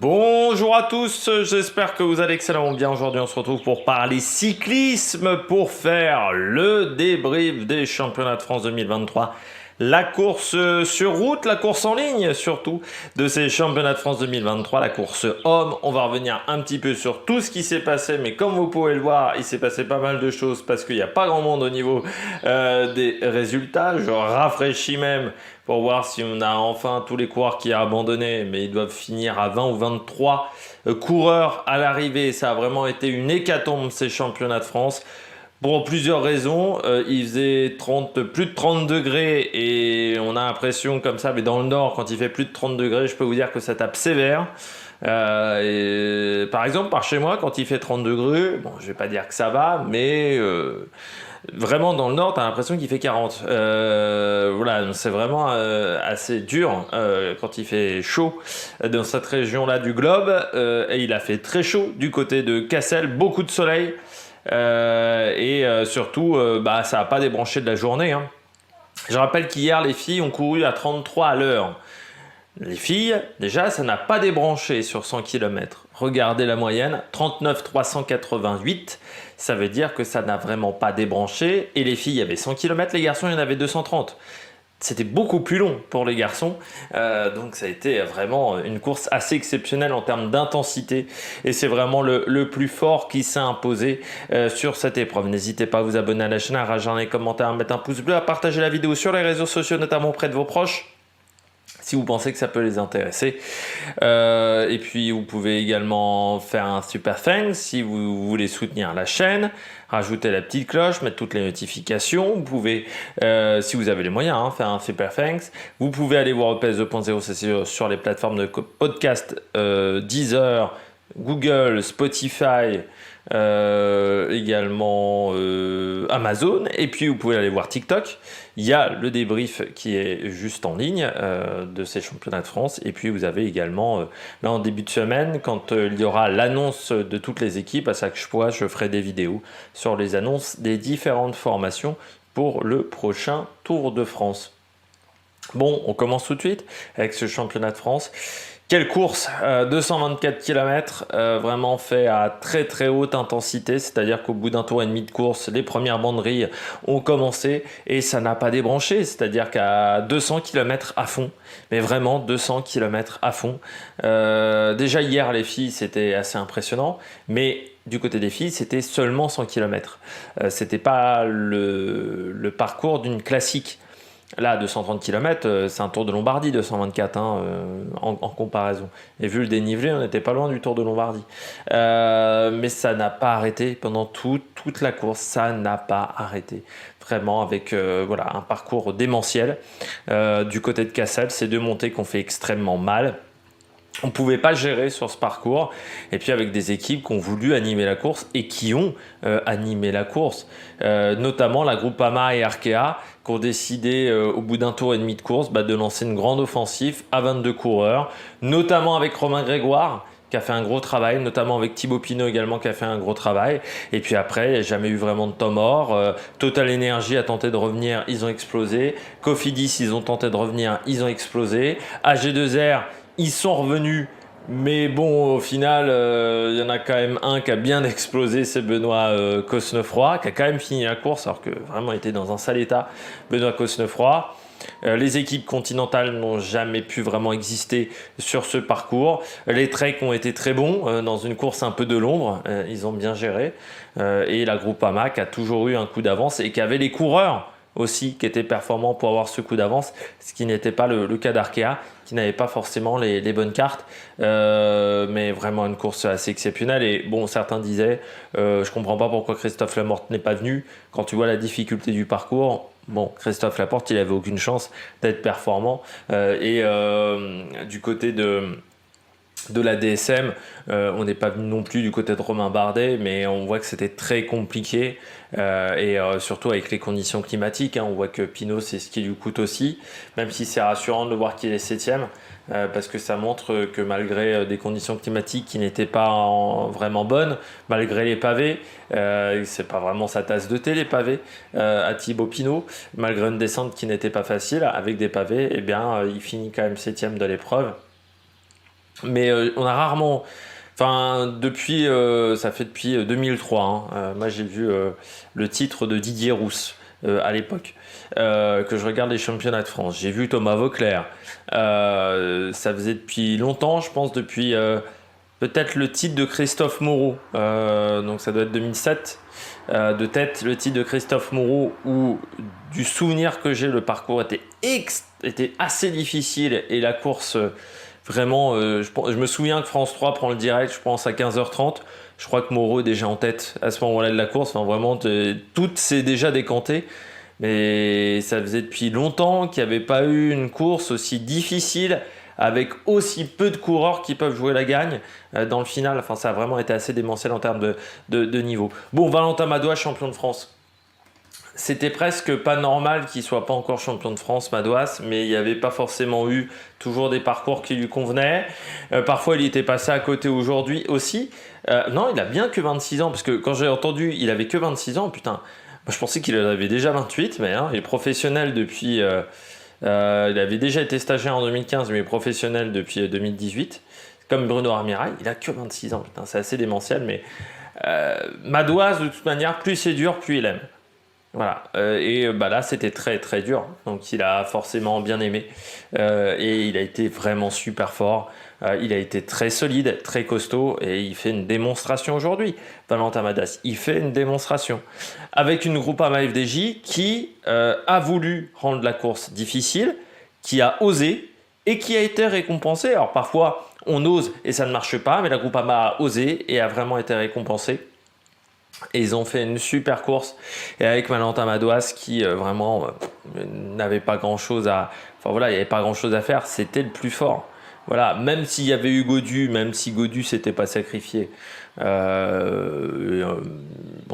Bonjour à tous, j'espère que vous allez excellemment bien. Aujourd'hui, on se retrouve pour parler cyclisme, pour faire le débrief des championnats de France 2023. La course sur route, la course en ligne surtout de ces championnats de France 2023, la course homme. On va revenir un petit peu sur tout ce qui s'est passé, mais comme vous pouvez le voir, il s'est passé pas mal de choses parce qu'il n'y a pas grand monde au niveau des résultats. Je rafraîchis même pour voir si on a enfin tous les coureurs qui ont abandonné, mais ils doivent finir à 20 ou 23 coureurs à l'arrivée. Ça a vraiment été une hécatombe ces championnats de France. Pour plusieurs raisons, il faisait plus de 30 degrés et on a l'impression comme ça, mais dans le nord, quand il fait plus de 30 degrés, je peux vous dire que ça tape sévère. Par exemple, par chez moi, quand il fait 30 degrés, bon, je vais pas dire que ça va, mais vraiment dans le nord, tu as l'impression qu'il fait 40. Voilà, c'est vraiment assez dur quand il fait chaud dans cette région-là du globe. Et il a fait très chaud du côté de Cassel, beaucoup de soleil. Surtout, ça n'a pas débranché de la journée. Hein. Je rappelle qu'hier, les filles ont couru à 33 à l'heure. Les filles, déjà, ça n'a pas débranché sur 100 km. Regardez la moyenne, 39 388. Ça veut dire que ça n'a vraiment pas débranché. Et les filles, il y avait 100 km, les garçons, il y en avait 230. C'était beaucoup plus long pour les garçons, donc ça a été vraiment une course assez exceptionnelle en termes d'intensité et c'est vraiment le plus fort qui s'est imposé sur cette épreuve. N'hésitez pas à vous abonner à la chaîne, à rager les commentaires, à mettre un pouce bleu, à partager la vidéo sur les réseaux sociaux, notamment auprès de vos proches, si vous pensez que ça peut les intéresser. Et puis vous pouvez également faire un super thanks si vous voulez soutenir la chaîne, rajouter la petite cloche, mettre toutes les notifications. Vous pouvez, si vous avez les moyens, faire un super thanks. Vous pouvez aller voir EPS 2.0, c'est sur les plateformes de podcast Deezer, Google, Spotify, également Amazon, et puis vous pouvez aller voir TikTok. Il y a le débrief qui est juste en ligne de ces championnats de France, et puis vous avez également là en début de semaine, quand il y aura l'annonce de toutes les équipes, à chaque fois je ferai des vidéos sur les annonces des différentes formations pour le prochain Tour de France. Bon, on commence tout de suite avec ce championnat de France. Quelle course, 224 km, vraiment fait à très très haute intensité, c'est-à-dire qu'au bout d'un tour et demi de course, les premières banderilles ont commencé et ça n'a pas débranché, c'est-à-dire qu'à 200 km à fond, mais vraiment 200 km à fond. Déjà hier les filles c'était assez impressionnant, mais du côté des filles c'était seulement 100 km. C'était pas le parcours d'une classique. Là, 230 km, c'est un Tour de Lombardie, 224 en comparaison. Et vu le dénivelé, on n'était pas loin du Tour de Lombardie. Mais ça n'a pas arrêté pendant toute la course. Ça n'a pas arrêté. Vraiment avec un parcours démentiel. Du côté de Cassel, ces deux montées qu'on fait extrêmement mal. On ne pouvait pas gérer sur ce parcours. Et puis avec des équipes qui ont voulu animer la course et qui ont animé la course. Notamment la Groupama et Arkea qui ont décidé au bout d'un tour et demi de course de lancer une grande offensive à 22 coureurs. Notamment avec Romain Grégoire qui a fait un gros travail, notamment avec Thibaut Pinot également qui a fait un gros travail. Et puis après, il n'y a jamais eu vraiment de temps mort. Total Energy a tenté de revenir, ils ont explosé. Cofidis, ils ont tenté de revenir, ils ont explosé. AG2R, ils sont revenus, mais bon, au final, il y en a quand même un qui a bien explosé, c'est Benoît Cosnefroy, qui a quand même fini la course, alors que vraiment il était dans un sale état, Benoît Cosnefroy. Les équipes continentales n'ont jamais pu vraiment exister sur ce parcours. Les Trek ont été très bons dans une course un peu de l'ombre, ils ont bien géré. Et la Groupama qui a toujours eu un coup d'avance et qui avait les coureurs aussi qui étaient performants pour avoir ce coup d'avance, ce qui n'était pas le cas d'Arkea, qui n'avait pas forcément les bonnes cartes, mais vraiment une course assez exceptionnelle. Et bon, certains disaient, je comprends pas pourquoi Christophe Laporte n'est pas venu, quand tu vois la difficulté du parcours. Bon, Christophe Laporte, il avait aucune chance d'être performant. Du côté de la DSM, on n'est pas venu non plus du côté de Romain Bardet, mais on voit que c'était très compliqué surtout avec les conditions climatiques. On voit que Pinot, c'est ce qui lui coûte aussi, même si c'est rassurant de voir qu'il est 7ème, parce que ça montre que malgré des conditions climatiques qui n'étaient pas vraiment bonnes, malgré les pavés, c'est pas vraiment sa tasse de thé les pavés à Thibaut Pinot, malgré une descente qui n'était pas facile, avec des pavés, il finit quand même 7ème de l'épreuve. Mais on a rarement. Enfin, ça fait depuis 2003, hein. Moi, j'ai vu le titre de Didier Rousse à l'époque, que je regarde les championnats de France. J'ai vu Thomas Vauclair. Ça faisait depuis longtemps, je pense, depuis peut-être le titre de Christophe Moreau. Donc, ça doit être 2007. De tête, le titre de Christophe Moreau, où du souvenir que j'ai, le parcours était assez difficile et la course. Vraiment, je me souviens que France 3 prend le direct, je pense, à 15h30. Je crois que Moreau est déjà en tête à ce moment-là de la course. Enfin, vraiment, tout s'est déjà décanté. Mais ça faisait depuis longtemps qu'il n'y avait pas eu une course aussi difficile avec aussi peu de coureurs qui peuvent jouer la gagne dans le final. Enfin, ça a vraiment été assez démentiel en termes de niveau. Bon, Valentin Madois, champion de France. C'était presque pas normal qu'il soit pas encore champion de France, Madouas, mais il n'y avait pas forcément eu toujours des parcours qui lui convenaient. Parfois, il était passé à côté aujourd'hui aussi. Non, il a bien que 26 ans, parce que quand j'ai entendu il avait que 26 ans, putain, moi, je pensais qu'il en avait déjà 28, mais hein, il est professionnel depuis. Il avait déjà été stagiaire en 2015, mais il est professionnel depuis 2018. Comme Bruno Armirail, il a que 26 ans, putain, c'est assez démentiel, mais Madouas, de toute manière, plus c'est dur, plus il aime. Voilà, là c'était très très dur, donc il a forcément bien aimé et il a été vraiment super fort, il a été très solide, très costaud et il fait une démonstration aujourd'hui. Valentin Madois, il fait une démonstration avec une Groupama FDJ qui a voulu rendre la course difficile, qui a osé et qui a été récompensé. Alors parfois on ose et ça ne marche pas, mais la Groupama a osé et a vraiment été récompensée. Et ils ont fait une super course et avec Valentin Madois qui vraiment n'avait pas grand chose à. Enfin voilà, il n'y avait pas grand chose à faire, c'était le plus fort. Voilà, même s'il y avait eu Gaudu, même si Gaudu s'était pas sacrifié, bon,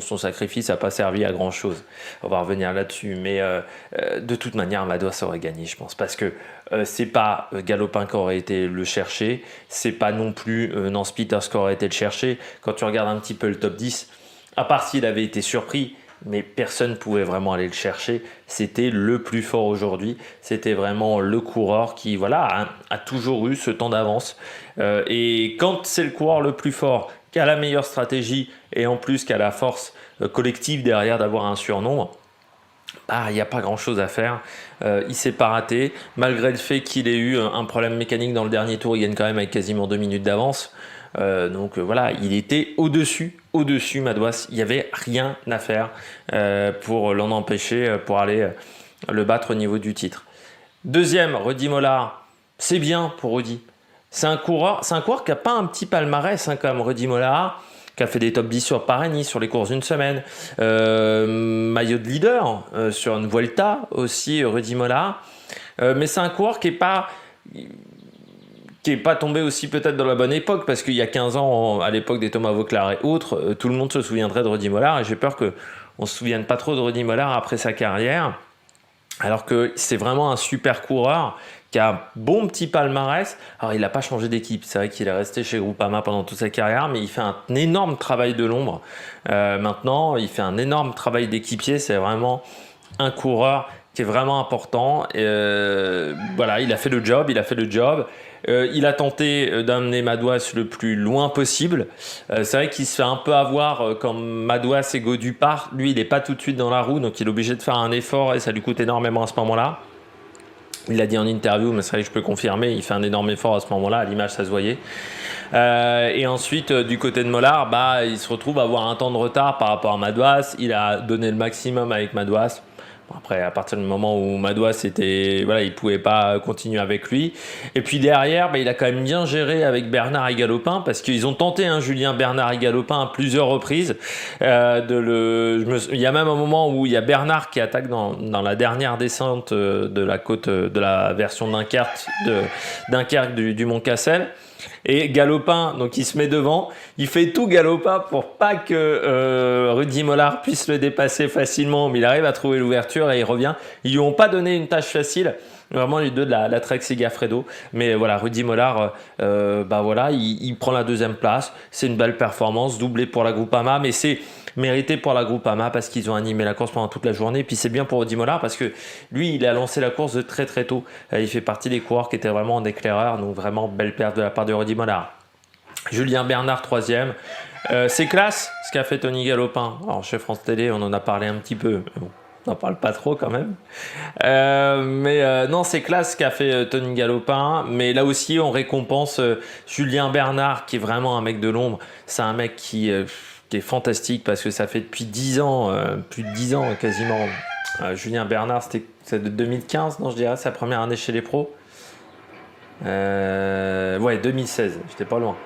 son sacrifice n'a pas servi à grand chose. On va revenir là-dessus, mais de toute manière, Madois aurait gagné, je pense, parce que c'est pas Galopin qui aurait été le chercher, c'est pas non plus Nance Peters qui aurait été le chercher. Quand tu regardes un petit peu le top 10, à part s'il avait été surpris, mais personne ne pouvait vraiment aller le chercher. C'était le plus fort aujourd'hui. C'était vraiment le coureur qui a toujours eu ce temps d'avance. Et quand c'est le coureur le plus fort, qui a la meilleure stratégie et en plus qui a la force collective derrière d'avoir un surnombre, il n'y a pas grand chose à faire. Il s'est pas raté. Malgré le fait qu'il ait eu un problème mécanique dans le dernier tour, il gagne quand même avec quasiment 2 minutes d'avance. Voilà, il était au-dessus Madois. Il n'y avait rien à faire pour l'en empêcher, pour aller le battre au niveau du titre. Deuxième, Rudy Mollard. C'est bien pour Rudy. C'est un coureur qui n'a pas un petit palmarès comme Rudy Mollard, qui a fait des top 10 sur Paris-Nice, sur les courses d'une semaine. Maillot de leader sur une Vuelta aussi, Rudy Mollard. Mais c'est un coureur qui est pas tombé aussi peut-être dans la bonne époque, parce qu'il y a 15 ans, à l'époque des Thomas Vauclair et autres, tout le monde se souviendrait de Rudy Mollard, et j'ai peur qu'on ne se souvienne pas trop de Rudy Mollard après sa carrière, alors que c'est vraiment un super coureur, qui a un bon petit palmarès. Alors il n'a pas changé d'équipe, c'est vrai qu'il est resté chez Groupama pendant toute sa carrière, mais il fait un énorme travail de l'ombre. Maintenant, il fait un énorme travail d'équipier, c'est vraiment un coureur qui est vraiment important. Voilà, il a fait le job. Il a tenté d'amener Madois le plus loin possible. C'est vrai qu'il se fait un peu avoir quand Madois et Gaudu partent. Lui, il n'est pas tout de suite dans la roue, donc il est obligé de faire un effort et ça lui coûte énormément à ce moment-là. Il l'a dit en interview, mais c'est vrai que je peux confirmer, il fait un énorme effort à ce moment-là, à l'image ça se voyait. Et ensuite, du côté de Mollard, il se retrouve à avoir un temps de retard par rapport à Madois. Il a donné le maximum avec Madois. Bon, après, à partir du moment où Madois il pouvait pas continuer avec lui. Et puis derrière, il a quand même bien géré avec Bernard et Galopin, parce qu'ils ont tenté Julien Bernard et Galopin à plusieurs reprises. Il y a même un moment où il y a Bernard qui attaque dans la dernière descente de la côte de la version Dunkerque du Mont Cassel. Et Galopin, donc il se met devant, il fait tout Galopin pour pas que Rudy Mollard puisse le dépasser facilement, mais il arrive à trouver l'ouverture et il revient. Ils lui ont pas donné une tâche facile. Vraiment les deux de la Trek Segafredo. Mais voilà, Rudy Mollard, voilà, il prend la deuxième place. C'est une belle performance, doublé pour la Groupama, mais c'est mérité pour la Groupama parce qu'ils ont animé la course pendant toute la journée. Et puis c'est bien pour Rudy Mollard parce que lui, il a lancé la course de très très tôt. Il fait partie des coureurs qui étaient vraiment en éclaireur, donc vraiment belle perte de la part de Rudy Mollard. Julien Bernard, troisième. C'est classe ce qu'a fait Tony Galopin. Alors chez France Télé, on en a parlé un petit peu. Bon, on n'en parle pas trop quand même. Non, c'est classe ce qu'a fait Tony Galopin. Mais là aussi, on récompense Julien Bernard, qui est vraiment un mec de l'ombre. C'est un mec qui est fantastique parce que ça fait depuis 10 ans, plus de 10 ans quasiment. Julien Bernard, c'est de 2015, non, je dirais, sa première année chez les pros. 2016, j'étais pas loin.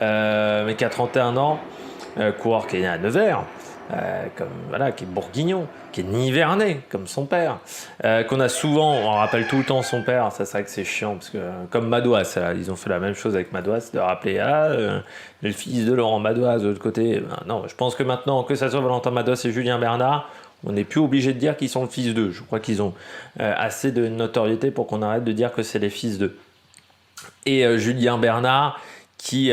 Mais qui a 31 ans, coureur qui est né à Nevers, qui est bourguignon, qui est nivernais, comme son père, qu'on a souvent, on rappelle tout le temps son père, ça c'est vrai que c'est chiant, parce que comme Madouas, ils ont fait la même chose avec Madouas, de rappeler, le fils de Laurent Madouas, de l'autre côté, non, je pense que maintenant, que ça soit Valentin Madouas et Julien Bernard, on n'est plus obligé de dire qu'ils sont le fils d'eux, je crois qu'ils ont assez de notoriété pour qu'on arrête de dire que c'est les fils d'eux. Et Julien Bernard, qui...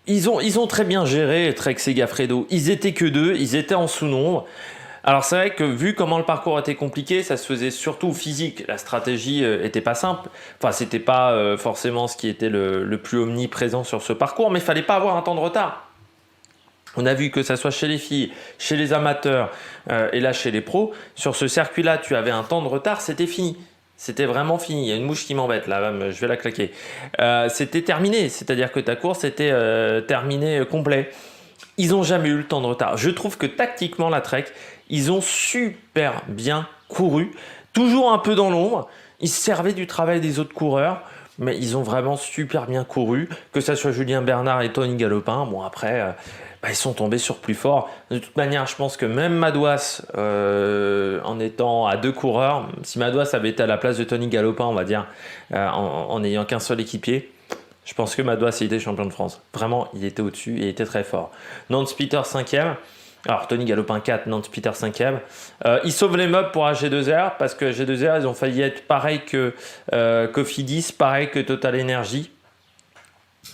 ils ont très bien géré Trek Segafredo. Ils étaient que deux, ils étaient en sous-nombre. Alors c'est vrai que vu comment le parcours était compliqué, ça se faisait surtout physique. La stratégie était pas simple. Enfin, c'était pas forcément ce qui était le plus omniprésent sur ce parcours, mais il fallait pas avoir un temps de retard. On a vu que ça soit chez les filles, chez les amateurs et là chez les pros, sur ce circuit-là, tu avais un temps de retard, c'était fini. C'était vraiment fini. Il y a une mouche qui m'embête là, je vais la claquer. C'était terminé, c'est-à-dire que ta course était terminée complet. Ils n'ont jamais eu le temps de retard. Je trouve que tactiquement, la Trek, ils ont super bien couru, toujours un peu dans l'ombre. Ils se servaient du travail des autres coureurs, mais ils ont vraiment super bien couru, que ça soit Julien Bernard et Tony Galopin. Bon, après, ils sont tombés sur plus fort. De toute manière, je pense que même Madouas, en étant à deux coureurs, si Madouas avait été à la place de Tony Galopin, on va dire, en n'ayant qu'un seul équipier, je pense que Madouas, il était champion de France. Vraiment, il était au-dessus et il était très fort. Nance Peter 5e. Alors, Tony Galopin 4, Nance Peter 5e. Ils sauvent les meubles pour AG2R parce que AG2R, ils ont failli être pareil que Cofidis, pareil que Total Energy.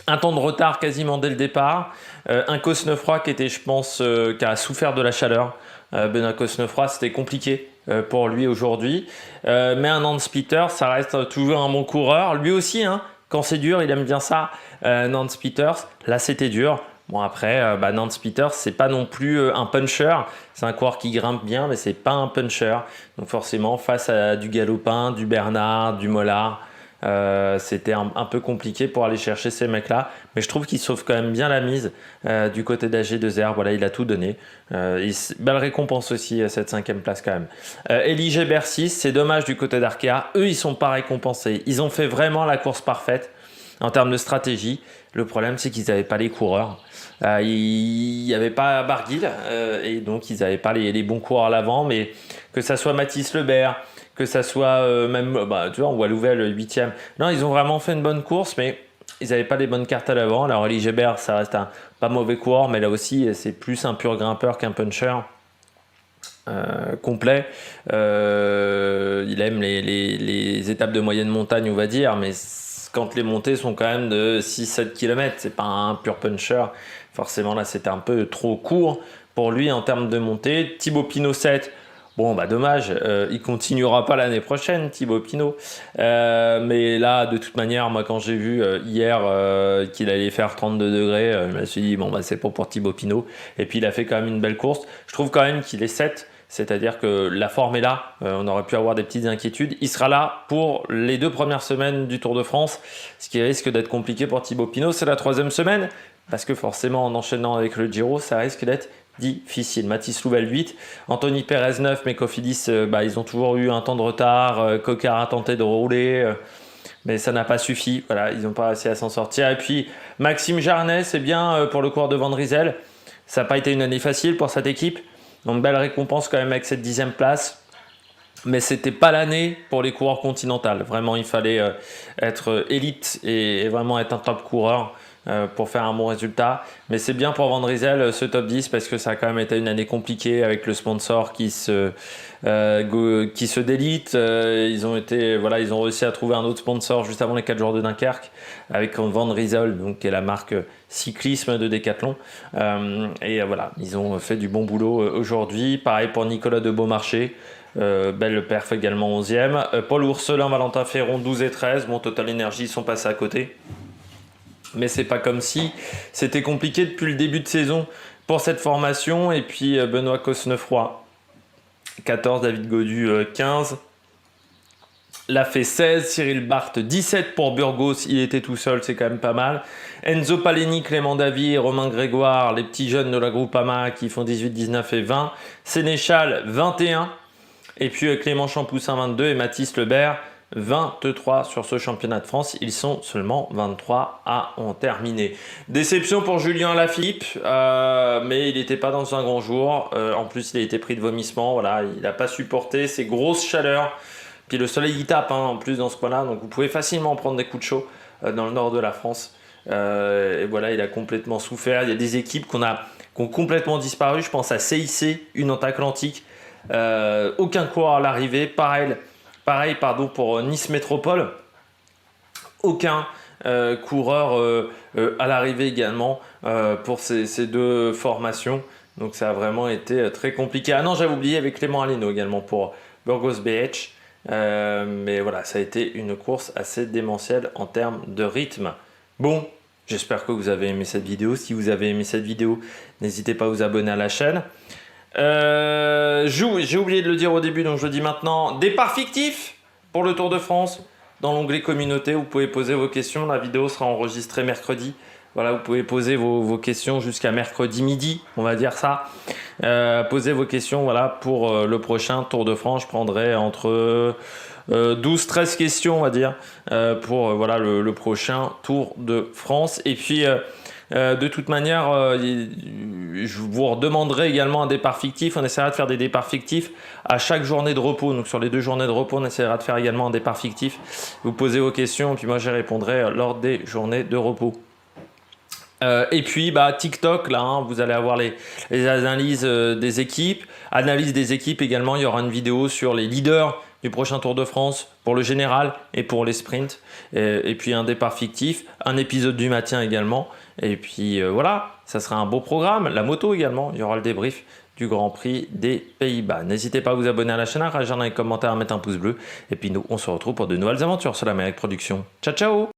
Un temps de retard quasiment dès le départ. Un Cosnefroy qui était, je pense, qui a souffert de la chaleur. Benoît Cosnefroy, c'était compliqué pour lui aujourd'hui. Mais un Nance Peter, ça reste toujours un bon coureur. Lui aussi, quand c'est dur, il aime bien ça. Nance Peters, là c'était dur. Bon après, Nance Peters, c'est pas non plus un puncher. C'est un coureur qui grimpe bien, mais c'est pas un puncher. Donc forcément, face à du Galopin, du Bernard, du Mollard, c'était un peu compliqué pour aller chercher ces mecs-là. Mais je trouve qu'il sauve quand même bien la mise du côté d'AG2R. Voilà, il a tout donné. Belle récompense aussi à cette 5e place quand même. Elige Bercis, c'est dommage du côté d'Arkea. Eux, ils sont pas récompensés. Ils ont fait vraiment la course parfaite en termes de stratégie. Le problème, c'est qu'ils n'avaient pas les coureurs. Il n'y avait pas Barguil et donc ils n'avaient pas les bons coureurs à l'avant. Mais que ça soit Mathis Lebert, que ça soit tu vois, on voit Louvel 8e. Non, ils ont vraiment fait une bonne course, mais ils n'avaient pas les bonnes cartes à l'avant. Alors Elie Gébert, ça reste un pas mauvais coureur, mais là aussi, c'est plus un pur grimpeur qu'un puncher complet. Il aime les étapes de moyenne montagne, on va dire, mais quand les montées sont quand même de 6-7 km, c'est pas un pur puncher. Forcément, là, c'était un peu trop court pour lui en termes de montée. Thibaut Pinot 7. Bon, dommage, il continuera pas l'année prochaine, Thibaut Pinot. Mais là, de toute manière, moi, quand j'ai vu hier qu'il allait faire 32 degrés, je me suis dit, c'est pas pour Thibaut Pinot. Et puis, il a fait quand même une belle course. Je trouve quand même qu'il est 7, c'est-à-dire que la forme est là. On aurait pu avoir des petites inquiétudes. Il sera là pour les 2 premières semaines du Tour de France, ce qui risque d'être compliqué pour Thibaut Pinot. C'est la 3e semaine, parce que forcément, en enchaînant avec le Giro, ça risque d'être difficile. Mathis Louvel 8, Anthony Pérez 9, mais Cofidis, ils ont toujours eu un temps de retard. Coquard a tenté de rouler, mais ça n'a pas suffi. Voilà, ils n'ont pas réussi à s'en sortir. Et puis Maxime Jarnet, c'est bien pour le coureur de Van Rysel. Ça n'a pas été une année facile pour cette équipe. Donc belle récompense quand même avec cette 10e place. Mais c'était pas l'année pour les coureurs continentales. Vraiment, il fallait être élite et vraiment être un top coureur pour faire un bon résultat. Mais c'est bien pour Van Rysel ce top 10 parce que ça a quand même été une année compliquée avec le sponsor qui se délite. Ils ont réussi à trouver un autre sponsor juste avant les 4 jours de Dunkerque avec Van Rysel, donc qui est la marque cyclisme de Decathlon. Voilà, ils ont fait du bon boulot aujourd'hui. Pareil pour Nicolas de Beaumarchais. Belle perf également 11e. Paul Ourselin, Valentin Ferron 12 et 13. Bon, Total Energy sont passés à côté. Mais c'est pas comme si c'était compliqué depuis le début de saison pour cette formation. Et puis Benoît Cosnefroy 14, David Godu 15. L'a fait 16, Cyril Barthes 17 pour Burgos, il était tout seul, c'est quand même pas mal. Enzo Paleni, Clément Davy, Romain Grégoire, les petits jeunes de la Groupama qui font 18, 19 et 20. Sénéchal 21. Et puis Clément Champoussin 22 et Mathis Lebert 23 sur ce championnat de France. Ils sont seulement 23 à en terminer. Déception pour Julien Alaphilippe, mais il n'était pas dans un grand jour. En plus, il a été pris de vomissement. Voilà, il n'a pas supporté ces grosses chaleurs. Puis le soleil il tape en plus dans ce coin-là. Donc vous pouvez facilement prendre des coups de chaud dans le nord de la France. Et voilà, il a complètement souffert. Il y a des équipes qui ont complètement disparu. Je pense à CIC, une Atlantique. Aucun coureur à l'arrivée. Pareil pour Nice Métropole. Aucun coureur à l'arrivée également pour ces deux formations. Donc ça a vraiment été très compliqué. Ah non, j'avais oublié avec Clément Aleno également pour Burgos BH. Mais voilà, ça a été une course assez démentielle en termes de rythme. Bon, j'espère que vous avez aimé cette vidéo. Si vous avez aimé cette vidéo, n'hésitez pas à vous abonner à la chaîne. J'ai oublié de le dire au début, donc je le dis maintenant. Départ fictif pour le Tour de France. Dans l'onglet communauté, vous pouvez poser vos questions. La vidéo sera enregistrée mercredi. Voilà, vous pouvez poser vos questions jusqu'à mercredi midi, on va dire ça. Posez vos questions voilà, pour le prochain Tour de France. Je prendrai entre 12-13 questions, on va dire, pour voilà, le prochain Tour de France. Et puis... de toute manière, je vous redemanderai également un départ fictif. On essaiera de faire des départs fictifs à chaque journée de repos. Donc sur les 2 journées de repos, on essaiera de faire également un départ fictif. Vous posez vos questions, puis moi j'y répondrai lors des journées de repos. Et puis TikTok, là, hein, vous allez avoir les analyses des équipes. Analyse des équipes également, il y aura une vidéo sur les leaders du prochain Tour de France pour le général et pour les sprints. Et puis un départ fictif, un épisode du matin également. Et puis voilà, ça sera un beau programme. La moto également, il y aura le débrief du Grand Prix des Pays-Bas. N'hésitez pas à vous abonner à la chaîne, à réagir dans les commentaires, à mettre un pouce bleu. Et puis nous, on se retrouve pour de nouvelles aventures sur la Méric Production. Ciao, ciao!